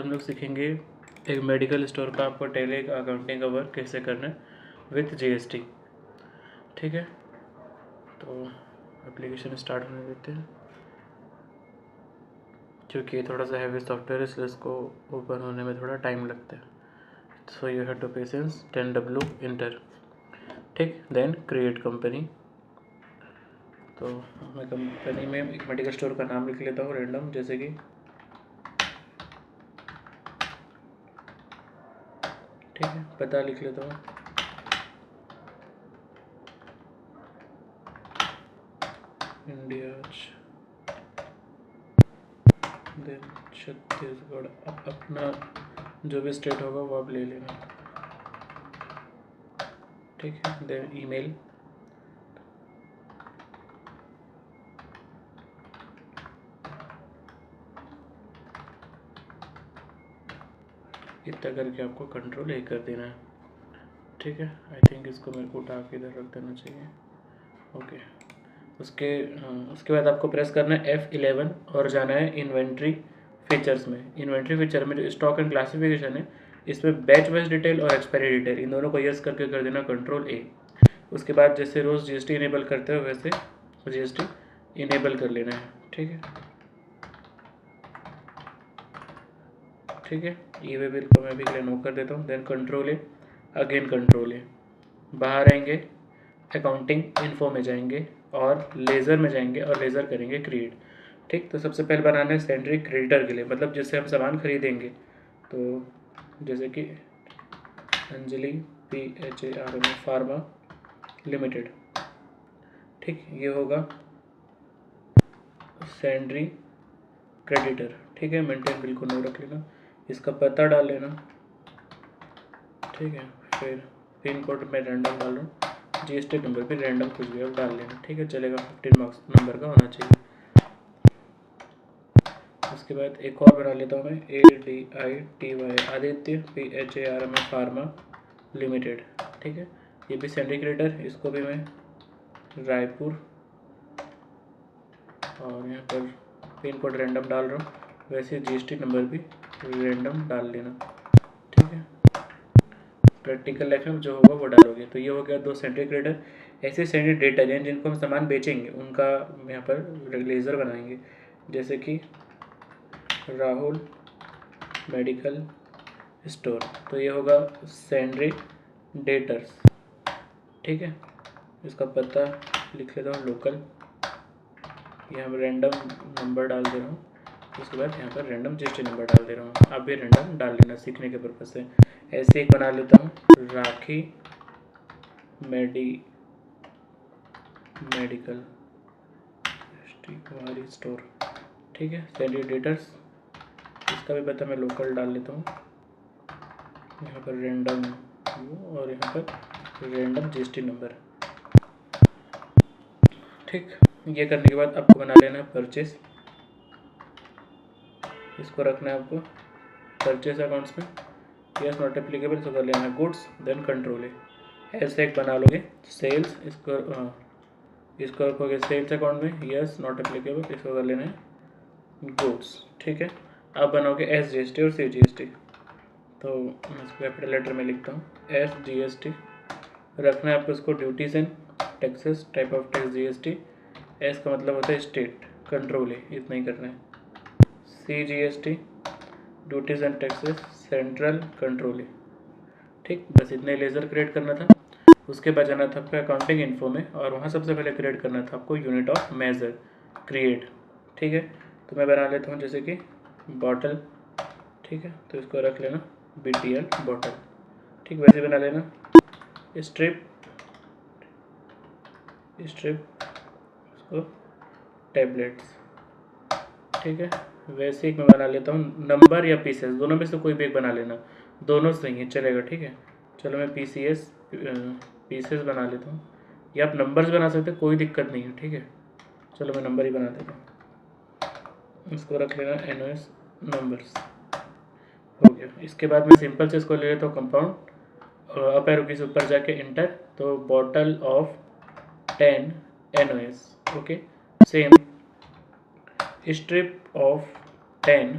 हम लोग सीखेंगे एक मेडिकल स्टोर का आपको टेली अकाउंटिंग का वर्क कैसे करना है विथ जीएसटी। ठीक है, तो एप्लीकेशन स्टार्ट होने देते हैं। क्योंकि ये थोड़ा सा हैवी सॉफ्टवेयर है इसलिए इसको ओपन होने में थोड़ा टाइम लगता है। So you have to patience 10W enter. ठीक, देन क्रिएट कंपनी। तो मैं कंपनी में एक मेडिकल स्टोर का नाम लिख लेता हूँ रैंडम, जैसे कि ठीक है, पता लिख लेता हूँ इंडिया, देन छत्तीसगढ़। अब अपना जो भी स्टेट होगा वो आप ले लेना। ठीक है, देन ईमेल, इतना करके आपको कंट्रोल ए कर देना है। ठीक है, आई थिंक इसको मेरे को उठा के इधर रख देना चाहिए। ओके, उसके बाद आपको प्रेस करना है F11 और जाना है इन्वेंट्री फीचर्स में। इन्वेंट्री फीचर में जो स्टॉक एंड क्लासिफिकेशन है इसमें बैच वाइज डिटेल और एक्सपायरी डिटेल इन दोनों को यस करके कर देना कंट्रोल ए। उसके बाद जैसे रोज़ जीएसटी इनेबल करते हो वैसे जीएसटी इनेबल कर लेना है। ठीक है, ठीक है, ई वे बिल को मैं भी नो कर देता हूँ। Then control A, again control A. बाहर आएंगे, अकाउंटिंग इन्फो में जाएंगे और लेज़र में जाएंगे और लेज़र करेंगे क्रिएट। ठीक, तो सबसे पहले बनाना है सेंट्री क्रेडिटर के लिए, मतलब जिससे हम सामान खरीदेंगे। तो जैसे कि अंजलि PHARMA फार्मा लिमिटेड। ठीक, ये होगा सेंट्री क्रेडिटर। ठीक है, मेंटेन बिल को नो रख लेना, इसका पता डाल लेना। ठीक है, फिर पिन कोड में रैंडम डाल रहा हूँ, जीएसटी नंबर पे रैंडम कुछ भी आप डाल लेना। ठीक है, चलेगा, 15 मार्क्स नंबर का होना चाहिए। उसके बाद एक और बना लेता हूँ मैं, ADITY Aditya PHARMA pharma limited. ठीक है, ये भी सेंट्री क्रेडिटर, इसको भी मैं रायपुर और यहाँ पर पिन कोड रैंडम डाल रहा हूँ, वैसे जीएसटी नंबर भी रैंडम डाल लेना। ठीक है, प्रैक्टिकल लाइफ में जो होगा वो डालोगे। तो ये हो गया 2 सेंट्री क्रेडिटर। ऐसे सेंट्री डेटा जिनको हम सामान बेचेंगे उनका यहाँ पर लेज़र बनाएंगे, जैसे कि राहुल मेडिकल स्टोर। तो ये होगा सेंट्री डेटर्स। ठीक है, इसका पता लिख लेता हूँ लोकल, यहाँ पर रैंडम नंबर डाल दे रहा हूँ। उसके बाद यहाँ पर रैंडम जीएसटी नंबर डाल दे रहा हूँ। आप भी रैंडम डाल लेना सीखने के पर्पज से। ऐसे एक बना लेता हूँ, राखी मेडिकल स्टोर। ठीक है, सेंट्री डेटर्स, इसका भी पता मैं लोकल डाल लेता हूँ, यहाँ पर रैंडम और यहाँ पर रैंडम जीएसटी नंबर। ठीक, ये करने के बाद आपको बना लेना है परचेस। इसको रखना है आपको परचेस अकाउंट्स में, यस नॉट एप्लीकेबल, इसको कर लेना है गुड्स, देन कंट्रोल है। ऐसे एक बना लोगे सेल्स, इसको रखोगे सेल्स अकाउंट में, यस नॉट एप्लीकेबल, इसको कर लेना है गुड्स। ठीक है, अब बनाओगे SGST और CGST। तो मैं इसको कैपिटल लेटर में लिखता हूँ, SGST रखना है आपको, इसको duties and taxes, type of tax GST। S का मतलब होता है स्टेट, कंट्रोल है, इतना ही करना है। CGST duties and taxes, central control है। ठीक, बस इतने लेज़र क्रिएट करना था। उसके बाद जाना था आपको अकाउंटिंग इन्फो में और वहाँ सबसे पहले क्रिएट करना था आपको यूनिट ऑफ मेजर क्रिएट। ठीक है, तो मैं बना लेता हूँ जैसे कि बॉटल। ठीक है, तो इसको रख लेना BTL बॉटल। ठीक, वैसे बना लेना स्ट्रिप इसको टैबलेट्स। ठीक है, वैसे ही मैं बना लेता हूँ नंबर या पीसेस, दोनों में से कोई भी एक बना लेना, दोनों सही है चलेगा। ठीक है, चलो मैं पीसेस बना लेता हूँ, या आप नंबर्स बना सकते, कोई दिक्कत नहीं है। ठीक है, चलो मैं नंबर ही बना देता हूँ, इसको रख लेना NOS नंबर्स। हो गया, इसके बाद मैं सिंपल से इसको ले लेता हूँ कंपाउंड, अप एरो की से ऊपर जाके इंटर, तो bottle of 10 NOS। Okay, same strip of 10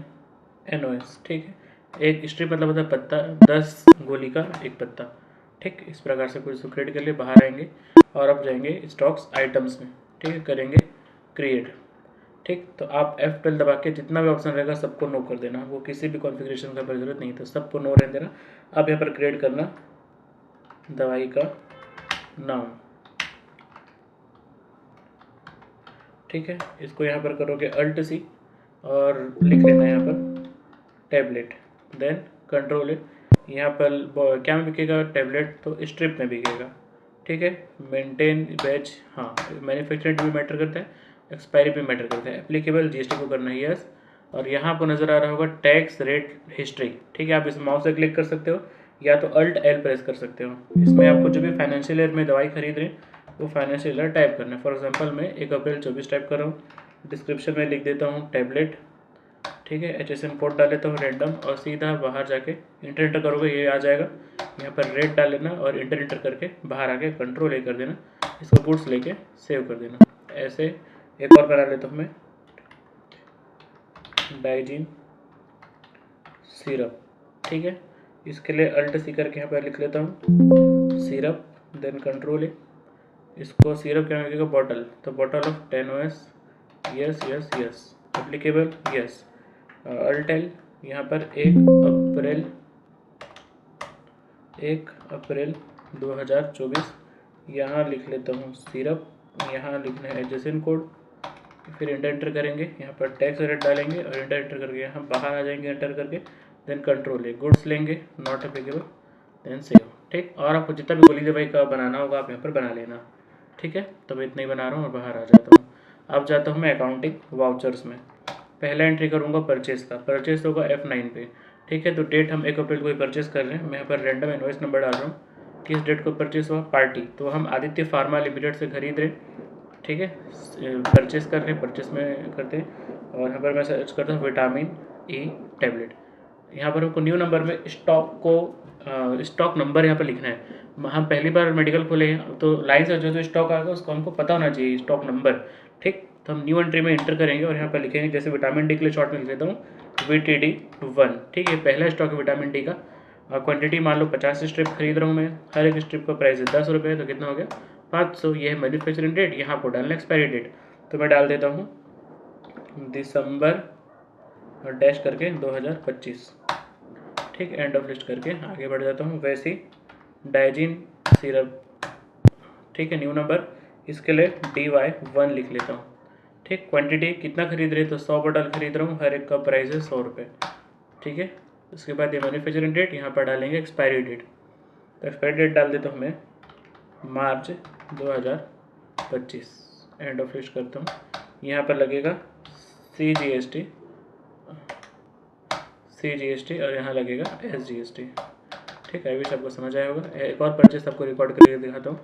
NOS। ठीक है, एक स्ट्रिप मतलब होता है पत्ता, 10 गोली का एक पत्ता। ठीक, इस प्रकार से कुछ क्रिएट कर लिए, बाहर आएंगे और अब जाएंगे स्टॉक्स आइटम्स में। ठीक है, करेंगे क्रिएट। ठीक, तो आप F12 दबा के जितना भी ऑप्शन रहेगा सबको नो कर देना, वो किसी भी कॉन्फ़िगरेशन का जरूरत नहीं, तो सबको नो रहने देना। अब यहाँ पर क्रिएट करना दवाई का नाम। ठीक है, इसको यहाँ पर करोगे Alt+C और लिख लेना यहाँ पर टैबलेट, देन कंट्रोल है। यहाँ पर क्या में बिकेगा टैबलेट, तो स्ट्रिप में बिकेगा। ठीक है, मेंटेन बैच, हाँ मैन्युफैक्चरिंग भी मैटर करता है, एक्सपायरी भी मैटर करता है। एप्लीकेबल GST को करना है यस, और यहाँ आपको नज़र आ रहा होगा टैक्स रेट हिस्ट्री। ठीक है, आप इस माउस से क्लिक कर सकते हो या तो Alt+L प्रेस कर सकते हो। इसमें आपको जो भी फाइनेंशियल ईयर में दवाई खरीद रहे हैं वो फाइनेंशियल ईयर टाइप करना है। फॉर एग्जांपल मैं 1 अप्रैल 24 टाइप कर रहा हूँ, डिस्क्रिप्शन में लिख देता हूँ टैबलेट। ठीक है, HSN कोड डाल लेता हूँ रैंडम, और सीधा बाहर जाके इंटर करोगे ये आ जाएगा। यहाँ पर रेट डाल लेना और इंटर करके बाहर आके कंट्रोल A कर देना, इसको गुड्स लेके सेव कर देना। ऐसे एक और बना लेता हूँ मैं, डाइजीन सिरप। ठीक है, इसके लिए Alt+C करके यहाँ पर लिख लेता हूँ सिरप, देन कंट्रोल A। इसको सिरप क्या लगेगा बॉटल, तो bottle of 10 OS, yes yes yes, applicable yes. Alt+L यहाँ पर 1 अप्रैल 2024 यहाँ लिख लेता हूँ सिरप, यहाँ लिखना है HSN कोड, फिर इंटर करेंगे, यहाँ पर टैक्स रेट डालेंगे और इंटर करके यहाँ बाहर आ जाएंगे इंटर करके, देन कंट्रोल A, गुड्स लेंगे नॉट एप्लीकेबल, देन सेव। ठीक, और आपको जितना भी गोली दवाई का बनाना होगा आप यहाँ पर बना लेना। ठीक है, तो मैं इतना ही बना रहा हूँ और बाहर आ जाता हूँ। अब जाता हूँ मैं अकाउंटिंग वाउचर्स में, पहला एंट्री करूँगा परचेस का, परचेस होगा F9 पे। ठीक है, तो डेट हम 1 अप्रैल को ही परचेस कर रहे हैं, मैं यहाँ पर रैंडम इनवॉइस नंबर डाल रहा हूँ। किस डेट को परचेस हुआ, पार्टी, तो हम आदित्य फार्मा लिमिटेड से खरीद रहे हैं। ठीक है, परचेस कर रहे हैं, परचेस में करते हैं, और यहाँ पर मैं सर्च करता हूँ विटामिन E टैबलेट। यहाँ पर हमको न्यू नंबर में स्टॉक नंबर यहाँ पर लिखना है। हम पहली बार मेडिकल खोले हैं तो लाइन से जो स्टॉक आएगा उसको हमको पता होना चाहिए स्टॉक नंबर। ठीक, तो हम न्यू एंट्री में इंटर करेंगे और यहाँ पर लिखेंगे, जैसे विटामिन डी के लिए शॉर्ट में लिख देता हूँ VTD1। ठीक है, पहला स्टॉक है विटामिन डी का, क्वांटिटी मान लो 50 स्ट्रिप खरीद रहा हूँ मैं, हर एक स्ट्रिप का प्राइस है 10 रुपये, तो कितना हो गया 500। ये है मैन्युफैक्चरिंग डेट, यहाँ पर डालना एक्सपायरी डेट, तो मैं डाल देता हूँ दिसंबर और डैश करके 2025। ठीक, एंड ऑफ लिस्ट करके आगे बढ़ जाता हूँ। वैसे ही डाइजीन सिरप, ठीक है, न्यू नंबर, इसके लिए DY1 लिख लेता हूँ। ठीक, क्वांटिटी कितना खरीद रहे, तो 100 बोतल खरीद रहा हूँ, हर एक का प्राइस है 100 रुपये। ठीक है, उसके बाद ये मैन्युफैक्चरिंग डेट, यहाँ पर डालेंगे एक्सपायरी डेट, तो एक्सपायरी डेट डाल देता हूँ मैं मार्च 2025। एंड ऑफ लिस्ट करता हूँ, यहाँ पर लगेगा CGST और यहाँ लगेगा SGST। ठीक है, अभी सबको समझ आया होगा। एक और परचेस आपको रिकॉर्ड करके दिखाता हूँ,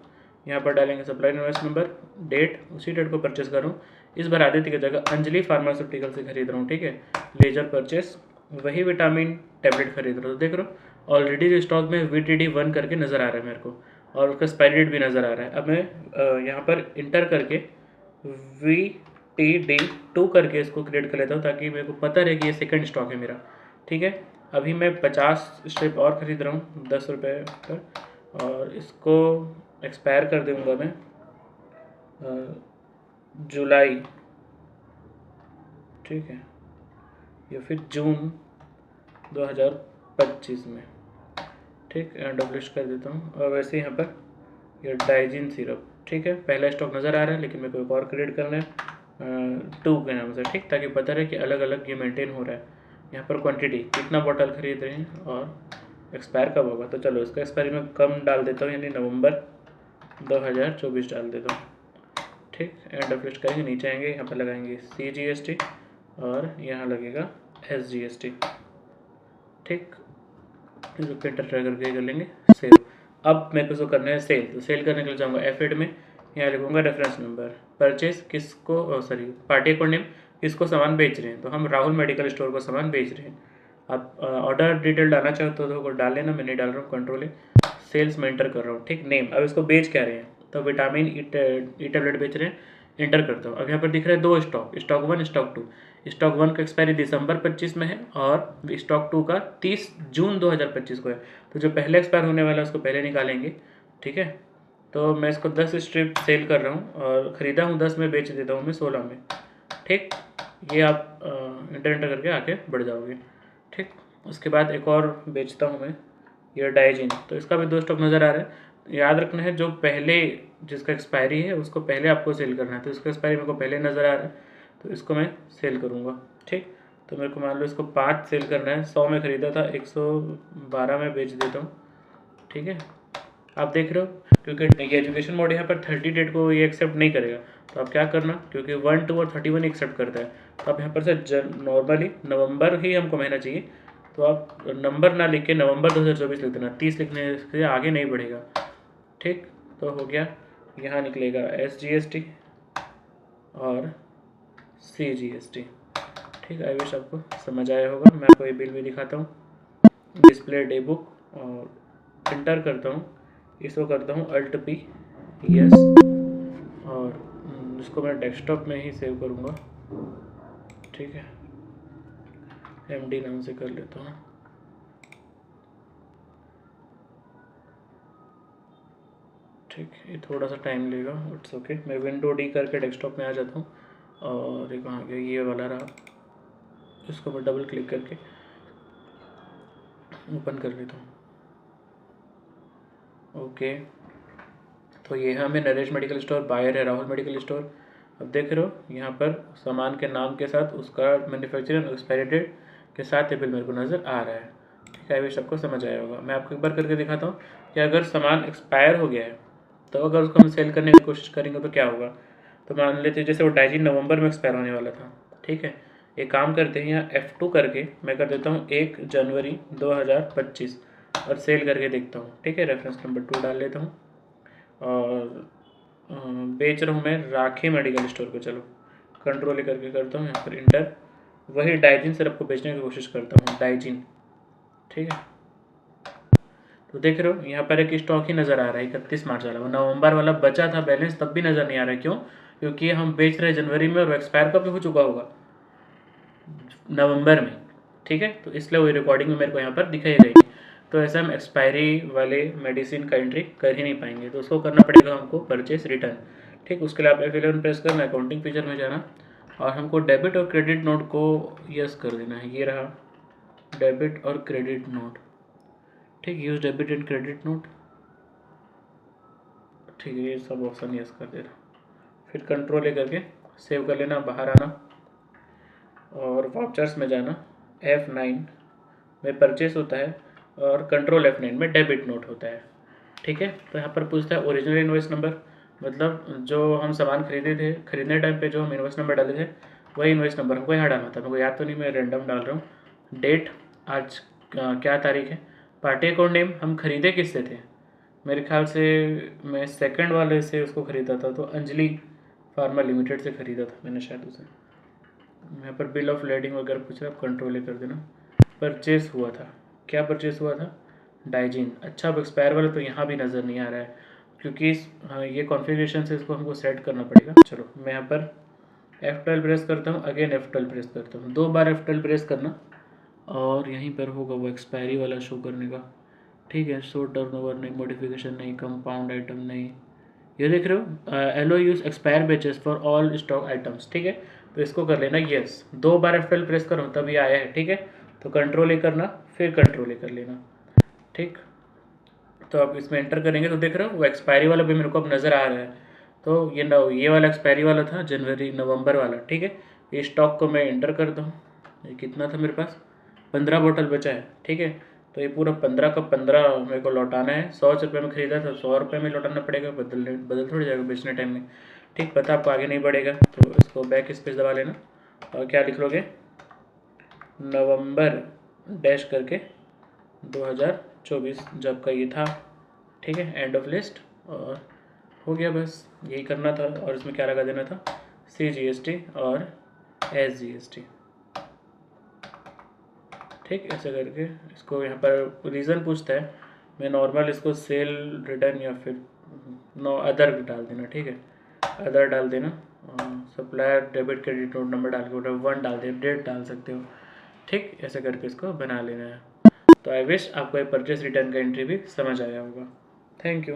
यहाँ पर डालेंगे सप्लाई इनवॉइस नंबर, डेट, उसी डेट को परचेस कर रहा हूँ। इस बार आदित्य की जगह अंजलि फार्मास्यूटिकल से खरीद रहा हूँ। ठीक है, लेजर परचेस, वही विटामिन टैबलेट खरीद रहा हूँ। देख रहा हूँ ऑलरेडी जो स्टॉक में VTD1 करके नज़र आ रहा है मेरे को, और उसका एक्सपायरी डेट भी नज़र आ रहा है। अब मैं यहाँ पर इंटर करके VTD2 करके इसको क्रिएट कर लेता हूँ, ताकि मेरे को पता रहे कि ये सेकंड स्टॉक है मेरा। ठीक है, अभी मैं 50 स्ट्रिप और ख़रीद रहा हूँ 10 रुपये पर, और इसको एक्सपायर कर दूँगा मैं जुलाई, ठीक है, या फिर जून 2025 में। ठीक, एंड ऑफ लिस्ट कर देता हूँ। और वैसे यहाँ पर ये डाइजीन सिरप, ठीक है, पहला स्टॉक नज़र आ रहा है, लेकिन मेरे को एक और क्रिएट करना है 2 के नाम से। ठीक, ताकि पता रहे कि अलग अलग ये मेंटेन हो रहा है। यहाँ पर क्वांटिटी कितना बोतल खरीद रहे हैं और एक्सपायर कब होगा, तो चलो इसका एक्सपायरी में कम डाल देता हूँ, यानी नवंबर 2024 डाल देता हूँ। ठीक, एंड ऑफ लिस्ट करेंगे, नीचे आएंगे, यहाँ पर लगाएंगे CGST और यहाँ लगेगा SGST। ठीक, इसको इंटर करके कर लेंगे सेव। अब मेरे को जो करना है सेल, तो सेल करने के लिए जाऊँगा F8 में, यहाँ लिखूँगा रेफरेंस नंबर, परचेज किसको, सॉरी पार्टी कोड नेम, किसको सामान बेच रहे हैं, तो हम राहुल मेडिकल स्टोर को सामान बेच रहे हैं। आप ऑर्डर डिटेल डालना चाहते हो तो डाल लेना, मैं नहीं डाल रहा हूँ, कंट्रोल है, सेल्स में एंटर कर रहा हूँ। ठीक, नेम, अब इसको बेच क्या रहे हैं, तो विटामिन ई टैबलेट बेच रहे हैं, इंटर करता हूँ। अब यहाँ पर दिख रहा है 2 स्टॉक, स्टॉक 1 स्टॉक 2। स्टॉक 1 का एक्सपायरी दिसंबर 25 में है और स्टॉक 2 का 30 जून 2025 को है। तो जो पहले एक्सपायर होने वाला है उसको पहले निकालेंगे, ठीक है। तो मैं इसको 10 स्ट्रिप सेल कर रहा हूँ और ख़रीदा हूँ 10 में, बेच देता हूँ मैं 16 में, ठीक। ये आप इंटर करके आगे बढ़ जाओगे, ठीक। उसके बाद एक और बेचता हूँ मैं, ये डाइजीन। तो इसका भी 2 स्टॉक नज़र आ रहा है। याद रखना है जो पहले जिसका एक्सपायरी है उसको पहले आपको सेल करना है। तो इसका एक्सपायरी मेरे को पहले नज़र आ रहा है, तो इसको मैं सेल करूँगा, ठीक। तो मेरे को मान लो इसको 5 सेल करना है। 100 में ख़रीदा था, 112 में बेच देता हूँ, ठीक है। आप देख रहे हो क्योंकि ये एजुकेशन मोड यहाँ पर 30 डेट को ये एक्सेप्ट नहीं करेगा। तो आप क्या करना, क्योंकि 1, 2 और 31 एक्सेप्ट करता है, तो आप यहाँ पर से नॉर्मली नवंबर ही हमको महीना चाहिए। तो आप नंबर ना लिख के नवंबर 2024 लिख देना, 30 लिखने से आगे नहीं बढ़ेगा, ठीक। तो हो गया, यहाँ निकलेगा SGST और CGST, ठीक। आई विश आपको समझ आया होगा। मैं आपको ये बिल भी दिखाता हूँ, डिस्प्ले डे बुक, और इंटर करता हूँ, इसको करता हूँ Alt+P यस, और इसको मैं डेस्कटॉप में ही सेव करूँगा, ठीक है। MD नाम से कर लेता हूँ, ठीक। ये थोड़ा सा टाइम लेगा, इट्स ओके। मैं विंडो D करके डेस्कटॉप में आ जाता हूँ और ये कहाँ गया, ये वाला रहा। इसको मैं डबल क्लिक करके ओपन कर लेता हूँ, ओके। तो ये हमें नरेश मेडिकल स्टोर, बायर है राहुल मेडिकल स्टोर। अब देख रहे हो यहाँ पर सामान के नाम के साथ उसका मैन्युफैक्चरिंग एक्सपायरी डेट के साथ ये बिल मेरे को नज़र आ रहा है, ठीक है। विश आपको समझ आया होगा। मैं आपको एक बार करके दिखाता हूँ कि अगर सामान एक्सपायर हो गया है तो अगर उसको हम सेल करने की कोशिश करेंगे तो क्या होगा। तो मान लेते हैं जैसे वो डाइजीन नवंबर में एक्सपायर होने वाला था, ठीक है। एक काम करते हैं, यहाँ F2 करके मैं कर देता हूँ 1 जनवरी 2025 और सेल करके देखता हूँ, ठीक है। रेफरेंस नंबर 2 डाल लेता हूँ और बेच रहा हूँ मैं राखी मेडिकल स्टोर को। चलो कंट्रोल करके करता हूँ यहाँ पर इंटर, वही डाइजीन सिरप को बेचने की कोशिश करता हूँ, डाइजीन, ठीक है। तो देख रहे हो यहाँ पर एक स्टॉक ही नज़र आ रहा है 31 मार्च वाला, वो नवंबर वाला बचा था बैलेंस तब भी नज़र नहीं आ रहा है। क्यों? क्योंकि हम बेच रहे हैं जनवरी में और एक्सपायर कब हो चुका होगा, नवंबर में, ठीक है। तो इसलिए वही रिकॉर्डिंग में मेरे को यहाँ पर दिखाई देगी। तो ऐसे हम एक्सपायरी वाले मेडिसिन का एंट्री कर ही नहीं पाएंगे, तो उसको करना पड़ेगा हमको परचेस रिटर्न, ठीक। उसके लिए आप F11 प्रेस करना, अकाउंटिंग फीचर में जाना और हमको डेबिट और क्रेडिट नोट को यस कर देना है। ये रहा डेबिट और क्रेडिट नोट, ठीक। Use debit and credit note, ठीक है। ये सब ऑप्शन यस कर देना, फिर कंट्रोल करके सेव कर लेना, बाहर आना और वाउचर्स में जाना। F9 में परचेस होता है और कंट्रोल F9 में डेबिट नोट होता है, ठीक है। तो यहाँ पर पूछता है ओरिजिनल इन्वॉइस नंबर, मतलब जो हम सामान खरीदे थे, खरीदने टाइम पे जो हम इन्वॉइस नंबर डाले थे वही इन्वॉइस नंबर हमको यहाँ डालना था। मेरे को याद तो नहीं, मैं रैंडम डाल रहा हूँ। डेट, आज क्या तारीख है। पार्टी अकाउंट नेम हम खरीदे किससे थे, मेरे ख्याल से मैं सेकंड वाले से उसको ख़रीदा था, तो अंजलि फार्मा लिमिटेड से ख़रीदा था मैंने शायद उसे। यहाँ पर बिल ऑफ लेडिंग वगैरह पूछ रहा है, आप कंट्रोल कर देना। परचेस हुआ था, क्या परचेस हुआ था, डाइजीन। अच्छा, अब एक्सपायर वाला तो यहाँ भी नज़र नहीं आ रहा है क्योंकि हाँ, ये कॉन्फ़िगरेशन से इसको हमको सेट करना पड़ेगा। चलो मैं यहाँ पर F12 प्रेस करता हूँ, अगेन F12 प्रेस करता हूँ, 2 बार F12 प्रेस करना और यहीं पर होगा वो एक्सपायरी वाला शो करने का, ठीक है। शो टर्नओवर नहीं, मॉडिफिकेशन नहीं, कंपाउंड आइटम नहीं, ये देख रहे हो allow use expire batches for all stock items, ठीक है। तो इसको कर लेना यस, 2 बार F12 प्रेस करो तब ये आया है, ठीक है। तो कंट्रोल ए करना, फिर कंट्रोल ए कर लेना, ठीक। तो अब इसमें एंटर करेंगे तो देख रहे हो वो एक्सपायरी वाला भी मेरे को अब नज़र आ रहा है। तो ये वाला एक्सपायरी वाला था जनवरी नवंबर वाला, ठीक है। ये स्टॉक को मैं एंटर करता हूँ, ये कितना था मेरे पास, 15 बोतल बचा है, ठीक है। तो ये पूरा 15 का 15 मेरे को लौटाना है। 100 रुपये में ख़रीदा था, 100 रुपये में लौटाना पड़ेगा, बदल थोड़ी जाएगा बेचने टाइम में, ठीक। पता आपको आगे नहीं बढ़ेगा तो इसको बैक स्पेस दबा लेना और क्या लिख लोगे, नवंबर डैश करके 2024 जब का ये था, ठीक है। एंड ऑफ लिस्ट, और हो गया, बस यही करना था। और इसमें क्या लगा देना था, CGST और SGST, ठीक। ऐसे करके इसको यहाँ पर रीज़न पूछता है, मैं नॉर्मल इसको सेल रिटर्न या फिर नो अदर डाल देना, ठीक है। अदर डाल देना supplier debit credit note number डाल के 1 डाल दे, डेट डाल सकते हो। ठीक, ऐसे करके इसको बना लेना है। तो आई विश आपको ये परचेस रिटर्न का एंट्री भी समझ आया होगा। Thank you.